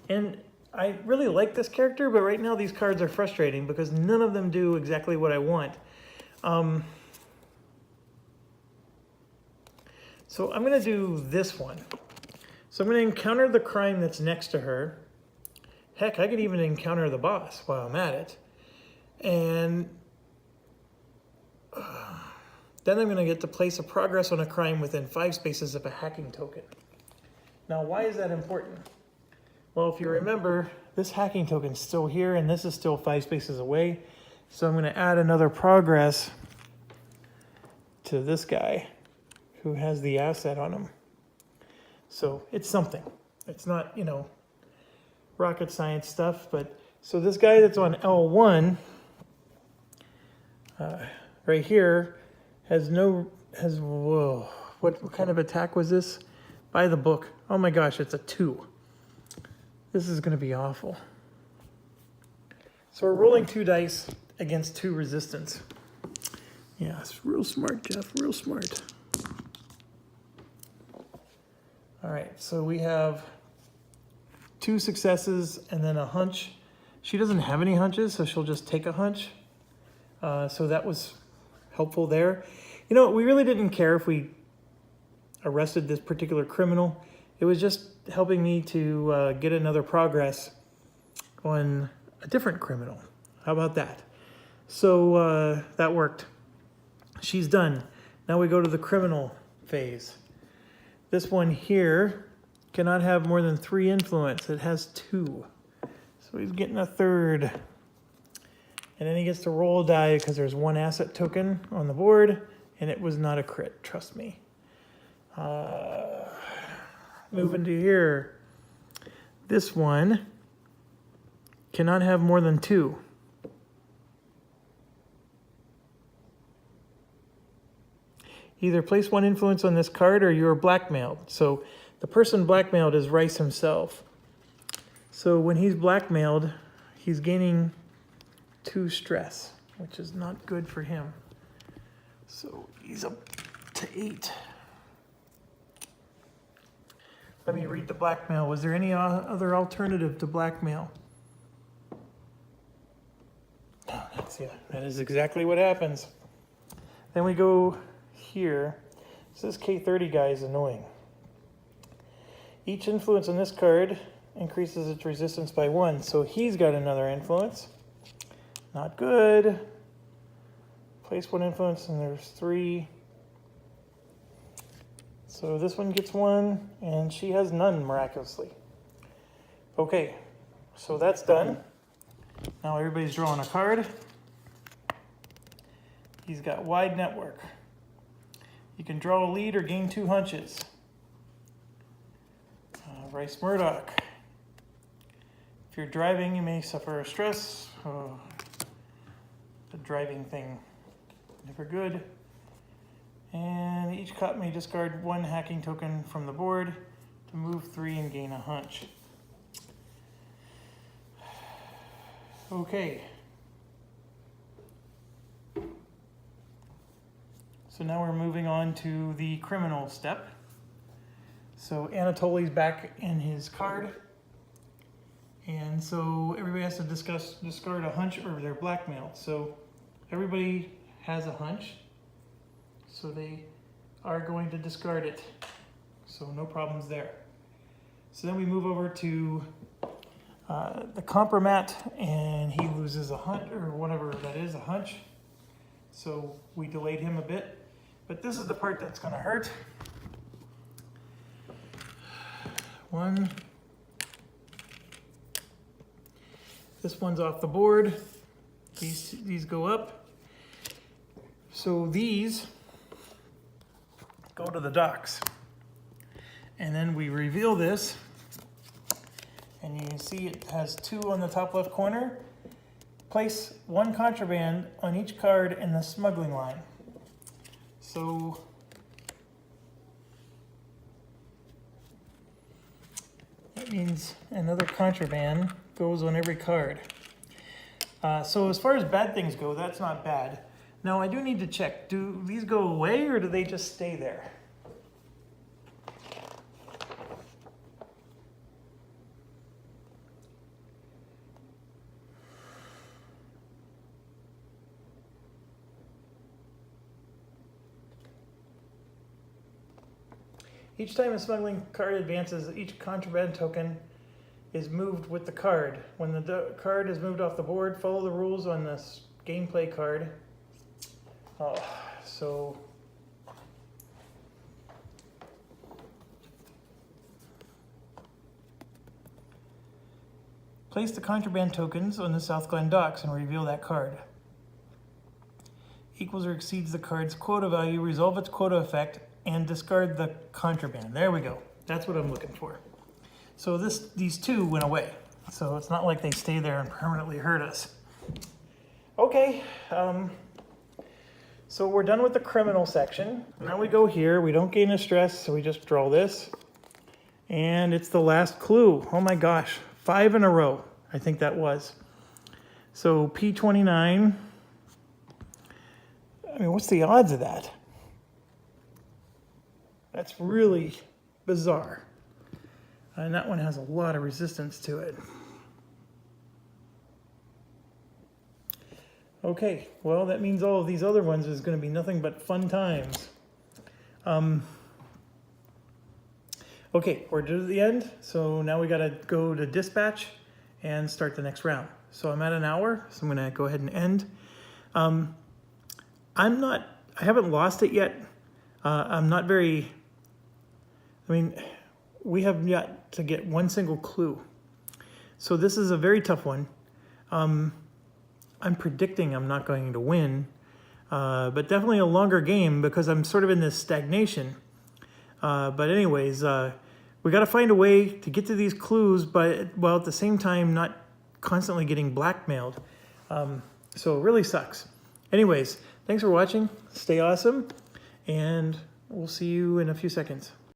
And I really like this character, but right now these cards are frustrating because none of them do exactly what I want. So I'm going to do this one. So I'm going to encounter the crime that's next to her. Heck, I could even encounter the boss while I'm at it. And then I'm going to get to place a progress on a crime within 5 spaces of a hacking token. Now, why is that important? Well, if you remember, this hacking token's still here, and this is still 5 spaces away. So I'm going to add another progress to this guy who has the asset on him. So it's something. It's not, you know, rocket science stuff, but so this guy that's on L1 right here whoa, what kind of attack was this? By the book. Oh my gosh, it's a 2. This is going to be awful. So we're rolling 2 dice against 2 resistance. Yeah, it's real smart, Jeff, real smart. All right, so we have 2 successes and then a hunch. She doesn't have any hunches, so she'll just take a hunch. So that was helpful there. You know, we really didn't care if we arrested this particular criminal. It was just helping me to get another progress on a different criminal. How about that? So that worked. She's done. Now we go to the criminal phase. This one here cannot have more than 3 influence. It has 2. So he's getting a 3rd. And then he gets to roll a die because there's 1 asset token on the board, and it was not a crit, trust me. Moving to here. This one cannot have more than 2. Either place 1 influence on this card or you're blackmailed. So the person blackmailed is Rice himself. So when he's blackmailed, he's gaining 2 stress, which is not good for him. So he's up to 8. Let me read the blackmail. Was there any other alternative to blackmail? No, that is exactly what happens. Then we go here. This K30 guy is annoying. Each influence on this card increases its resistance by 1, so he's got another influence. Not good. Place 1 influence and there's 3. So this one gets 1 and she has none miraculously. Okay, so that's done. Now everybody's drawing a card. He's got wide network. You can draw a lead or gain 2 hunches. Rice Murdoch. If you're driving, you may suffer a stress. The driving thing, never good. And each cop may discard 1 hacking token from the board to move 3 and gain a hunch. Okay. So now we're moving on to the criminal step. So Anatoly's back in his card. And so everybody has to discard a hunch or they're blackmailed. So everybody has a hunch. So they are going to discard it. So no problems there. So then we move over to the compromat, and he loses a hunch, or whatever that is, a hunch. So we delayed him a bit, but this is the part that's gonna hurt. One. This one's off the board. These go up. So these go to the docks. And then we reveal this, and you can see it has 2 on the top left corner. Place 1 contraband on each card in the smuggling line. So that means another contraband goes on every card. So as far as bad things go, that's not bad. Now I do need to check, do these go away or do they just stay there? Each time a smuggling card advances, each contraband token is moved with the card. When the card is moved off the board, follow the rules on this gameplay card. So place the contraband tokens on the South Glen docks and reveal that card. Equals or exceeds the card's quota value, resolve its quota effect, and discard the contraband. There we go. That's what I'm looking for. So these 2 went away. So it's not like they stay there and permanently hurt us. Okay, so we're done with the criminal section. Now we go here. We don't gain a stress, so we just draw this. And it's the last clue. Oh my gosh, 5 in a row, I think that was. So P29. I mean, what's the odds of that? That's really bizarre. And that one has a lot of resistance to it. Okay, well, that means all of these other ones is going to be nothing but fun times. Okay, we're to the end, so now we got to go to dispatch and start the next round. So I'm at an hour, so I'm going to go ahead and end. I haven't lost it yet. I'm not very, we have yet to get 1 single clue. So this is a very tough one. I'm predicting I'm not going to win, but definitely a longer game because I'm sort of in this stagnation. But anyways, we got to find a way to get to these clues, but while at the same time not constantly getting blackmailed. So it really sucks. Anyways, thanks for watching. Stay awesome, and we'll see you in a few seconds.